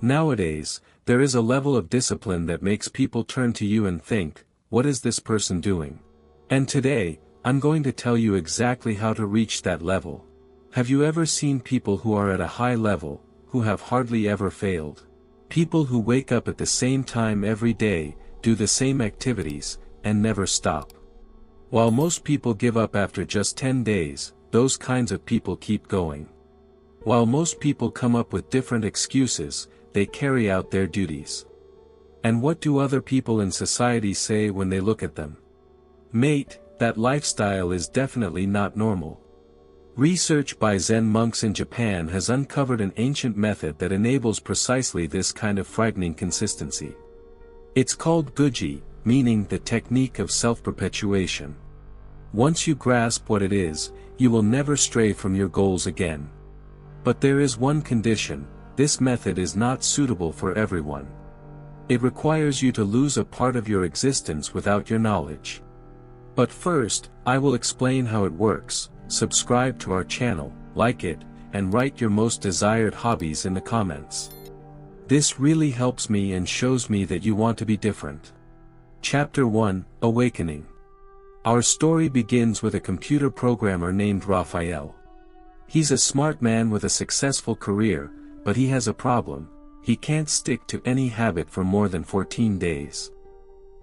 Nowadays, there is a level of discipline that makes people turn to you and think, what is this person doing? And today, I'm going to tell you exactly how to reach that level. Have you ever seen people who are at a high level, who have hardly ever failed? People who wake up at the same time every day, do the same activities, and never stop. While most people give up after just 10 days, those kinds of people keep going. While most people come up with different excuses, they carry out their duties. And what do other people in society say when they look at them? Mate, that lifestyle is definitely not normal. Research by Zen monks in Japan has uncovered an ancient method that enables precisely this kind of frightening consistency. It's called Gyoji, meaning the technique of self-perpetuation. Once you grasp what it is, you will never stray from your goals again. But there is one condition: this method is not suitable for everyone. It requires you to lose a part of your existence without your knowledge. But first, I will explain how it works. Subscribe to our channel, like it, and write your most desired hobbies in the comments. This really helps me and shows me that you want to be different. Chapter 1, Awakening. Our story begins with a computer programmer named Raphael. He's a smart man with a successful career, but he has a problem: he can't stick to any habit for more than 14 days.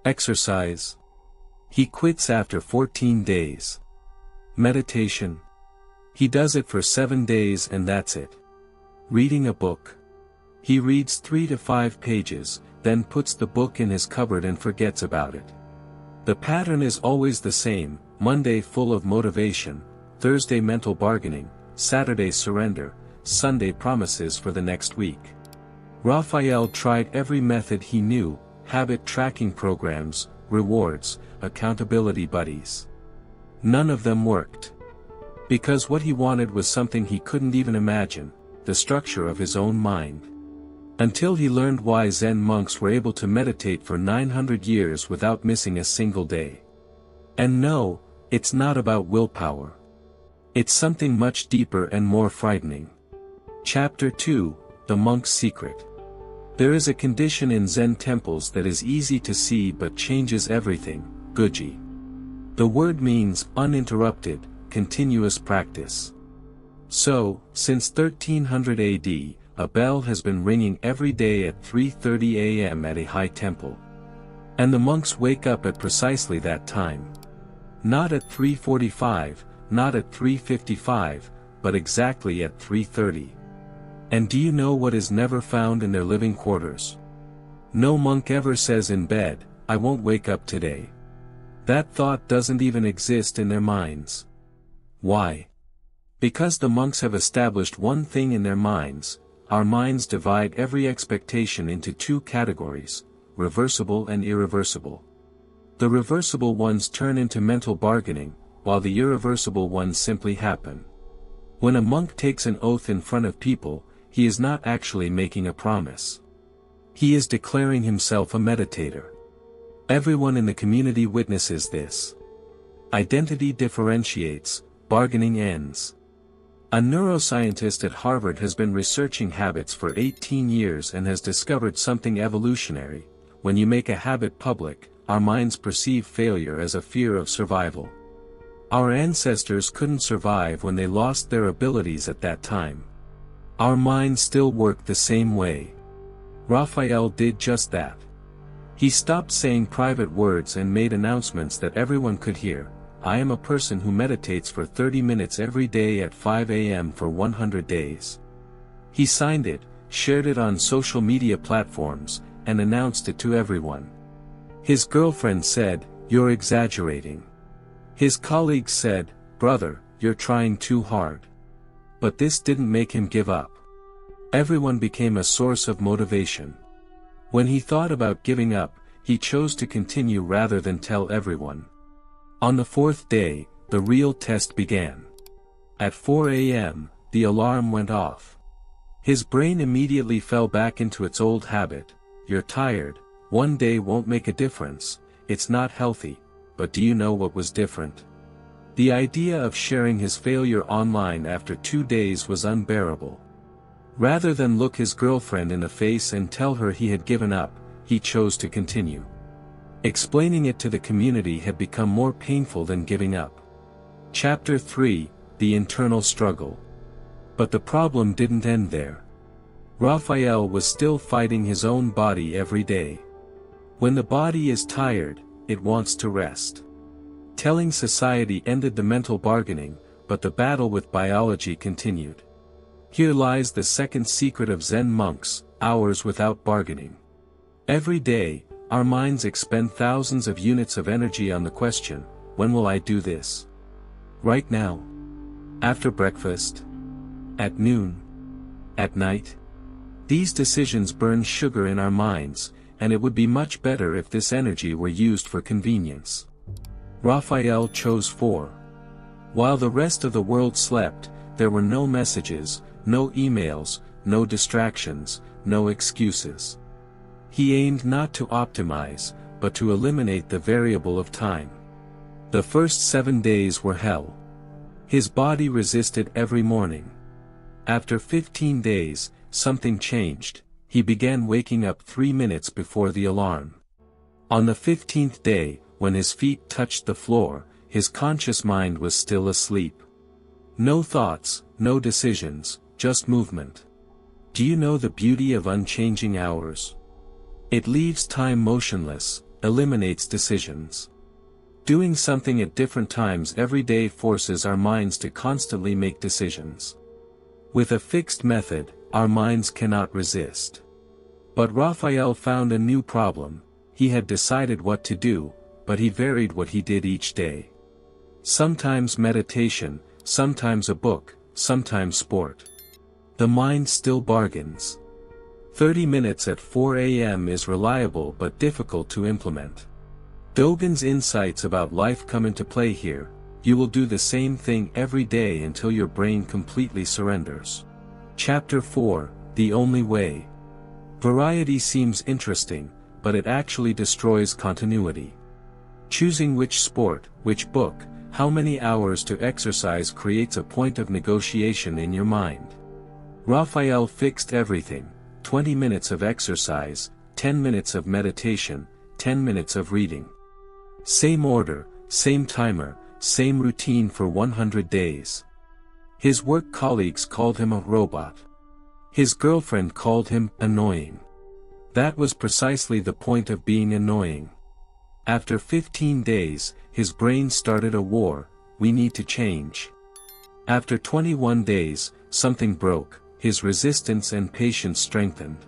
Exercise. He quits after 14 days. Meditation. He does it for 7 days and that's it. Reading a book. He reads 3 to 5 pages, then puts the book in his cupboard and forgets about it. The pattern is always the same: Monday full of motivation, Thursday mental bargaining, Saturday surrender, Sunday promises for the next week. Raphael tried every method he knew: habit tracking programs, rewards, accountability buddies. None of them worked. Because what he wanted was something he couldn't even imagine: the structure of his own mind. Until he learned why Zen monks were able to meditate for 900 years without missing a single day. And no, it's not about willpower. It's something much deeper and more frightening. Chapter 2, The Monk's Secret. There is a condition in Zen temples that is easy to see but changes everything: Gyoji. The word means uninterrupted, continuous practice. So, since 1300 AD, a bell has been ringing every day at 3:30 a.m. at a high temple. And the monks wake up at precisely that time. Not at 3:45, not at 3:55, but exactly at 3:30. And do you know what is never found in their living quarters? No monk ever says in bed, "I won't wake up today." That thought doesn't even exist in their minds. Why? Because the monks have established one thing in their minds: our minds divide every expectation into 2 categories, reversible and irreversible. The reversible ones turn into mental bargaining, while the irreversible ones simply happen. When a monk takes an oath in front of people, he is not actually making a promise. He is declaring himself a meditator. Everyone in the community witnesses this. Identity differentiates, bargaining ends. A neuroscientist at Harvard has been researching habits for 18 years and has discovered something evolutionary: when you make a habit public, our minds perceive failure as a fear of survival. Our ancestors couldn't survive when they lost their abilities at that time. Our minds still work the same way. Raphael did just that. He stopped saying private words and made announcements that everyone could hear: "I am a person who meditates for 30 minutes every day at 5 a.m. for 100 days. He signed it, shared it on social media platforms, and announced it to everyone. His girlfriend said, "You're exaggerating." His colleagues said, "Brother, you're trying too hard." But this didn't make him give up. Everyone became a source of motivation. When he thought about giving up, he chose to continue rather than tell everyone. On the 4th day, the real test began. At 4 a.m., the alarm went off. His brain immediately fell back into its old habit: "You're tired, one day won't make a difference, it's not healthy." But do you know what was different? The idea of sharing his failure online after 2 days was unbearable. Rather than look his girlfriend in the face and tell her he had given up, he chose to continue. Explaining it to the community had become more painful than giving up. Chapter 3, The Internal Struggle. But the problem didn't end there. Raphael was still fighting his own body every day. When the body is tired, it wants to rest. Telling society ended the mental bargaining, but the battle with biology continued. Here lies the second secret of Zen monks: hours without bargaining. Every day, our minds expend thousands of units of energy on the question, when will I do this? Right now? After breakfast? At noon? At night? These decisions burn sugar in our minds, and it would be much better if this energy were used for convenience. Raphael chose 4. While the rest of the world slept, there were no messages, no emails, no distractions, no excuses. He aimed not to optimize, but to eliminate the variable of time. The first 7 days were hell. His body resisted every morning. After 15 days, something changed. He began waking up 3 minutes before the alarm. On the 15th day, when his feet touched the floor, his conscious mind was still asleep. No thoughts, no decisions, just movement. Do you know the beauty of unchanging hours? It leaves time motionless, eliminates decisions. Doing something at different times every day forces our minds to constantly make decisions. With a fixed method, our minds cannot resist. But Raphael found a new problem. He had decided what to do, but he varied what he did each day. Sometimes meditation, sometimes a book, sometimes sport. The mind still bargains. 30 minutes at 4 a.m. is reliable but difficult to implement. Dogen's insights about life come into play here. You will do the same thing every day until your brain completely surrenders. Chapter 4, The Only Way. Variety seems interesting, but it actually destroys continuity. Choosing which sport, which book, how many hours to exercise creates a point of negotiation in your mind. Raphael fixed everything: 20 minutes of exercise, 10 minutes of meditation, 10 minutes of reading. Same order, same timer, same routine for 100 days. His work colleagues called him a robot. His girlfriend called him annoying. That was precisely the point of being annoying. After 15 days, his brain started a war: we need to change. After 21 days, something broke, his resistance and patience strengthened.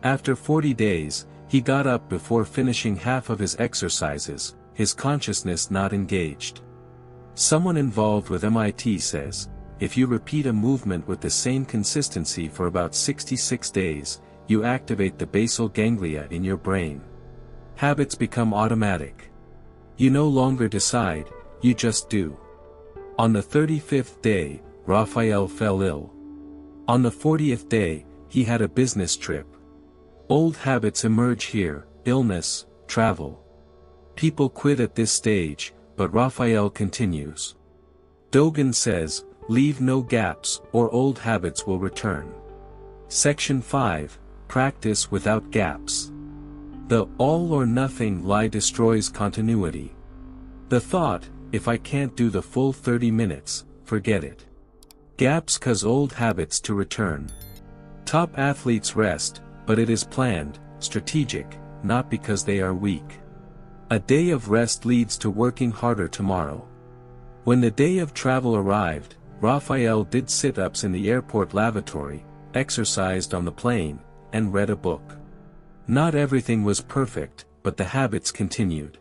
After 40 days, he got up before finishing half of his exercises, his consciousness not engaged. Someone involved with MIT says, if you repeat a movement with the same consistency for about 66 days, you activate the basal ganglia in your brain. Habits become automatic. You no longer decide, you just do. On the 35th day, Raphael fell ill. On the 40th day, he had a business trip. Old habits emerge here: illness, travel. People quit at this stage, but Raphael continues. Dogen says, leave no gaps, or old habits will return. Section 5, Practice without gaps. The all or nothing lie destroys continuity. The thought, if I can't do the full 30 minutes, forget it. Gaps cause old habits to return. Top athletes rest, but it is planned, strategic, not because they are weak. A day of rest leads to working harder tomorrow. When the day of travel arrived, Raphael did sit-ups in the airport lavatory, exercised on the plane, and read a book. Not everything was perfect, but the habits continued.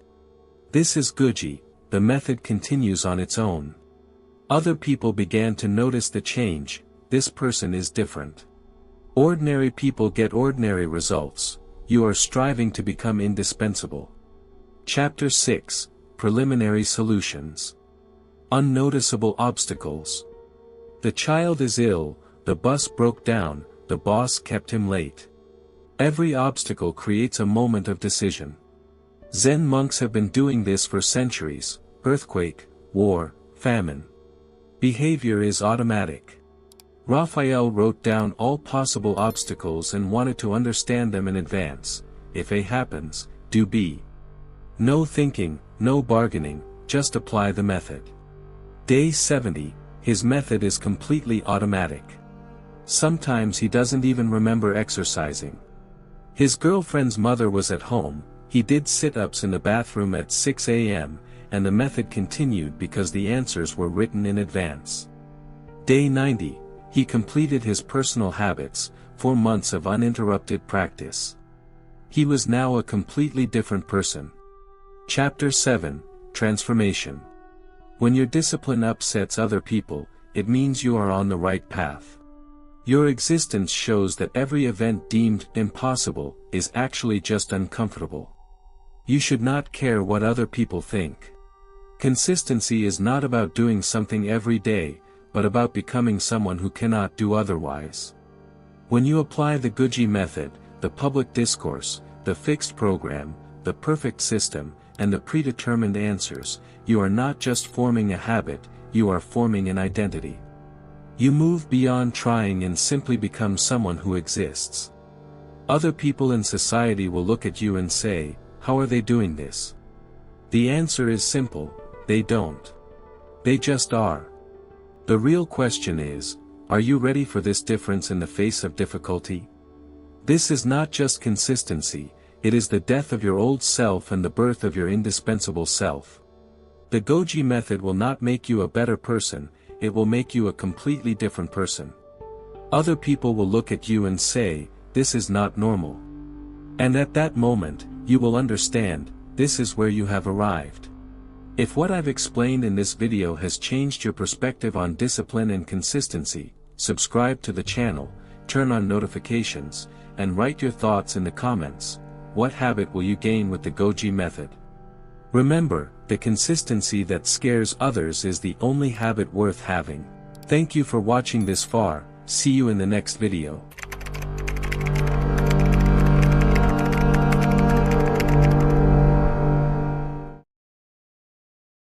This is Gyoji, the method continues on its own. Other people began to notice the change: this person is different. Ordinary people get ordinary results. You are striving to become indispensable. Chapter 6, Preliminary Solutions. Unnoticeable obstacles. The child is ill, the bus broke down, the boss kept him late. Every obstacle creates a moment of decision. Zen monks have been doing this for centuries: earthquake, war, famine. Behavior is automatic. Raphael wrote down all possible obstacles and wanted to understand them in advance. If A happens, do B. No thinking, no bargaining, just apply the method. Day 70, his method is completely automatic. Sometimes he doesn't even remember exercising. His girlfriend's mother was at home, he did sit-ups in the bathroom at 6 a.m., and the method continued because the answers were written in advance. Day 90, he completed his personal habits, 4 months of uninterrupted practice. He was now a completely different person. Chapter 7, Transformation. When your discipline upsets other people, it means you are on the right path. Your existence shows that every event deemed impossible is actually just uncomfortable. You should not care what other people think. Consistency is not about doing something every day, but about becoming someone who cannot do otherwise. When you apply the Gyoji method, the public discourse, the fixed program, the perfect system, and the predetermined answers, you are not just forming a habit, you are forming an identity. You move beyond trying and simply become someone who exists. Other people in society will look at you and say, "How are they doing this?" The answer is simple, they don't. They just are. The real question is, are you ready for this difference in the face of difficulty? This is not just consistency, it is the death of your old self and the birth of your indispensable self. The Gyoji method will not make you a better person, it will make you a completely different person. Other people will look at you and say, "This is not normal." And at that moment, you will understand, this is where you have arrived. If what I've explained in this video has changed your perspective on discipline and consistency, subscribe to the channel, turn on notifications, and write your thoughts in the comments. What habit will you gain with the Gyoji method? Remember, the consistency that scares others is the only habit worth having. Thank you for watching this far, see you in the next video.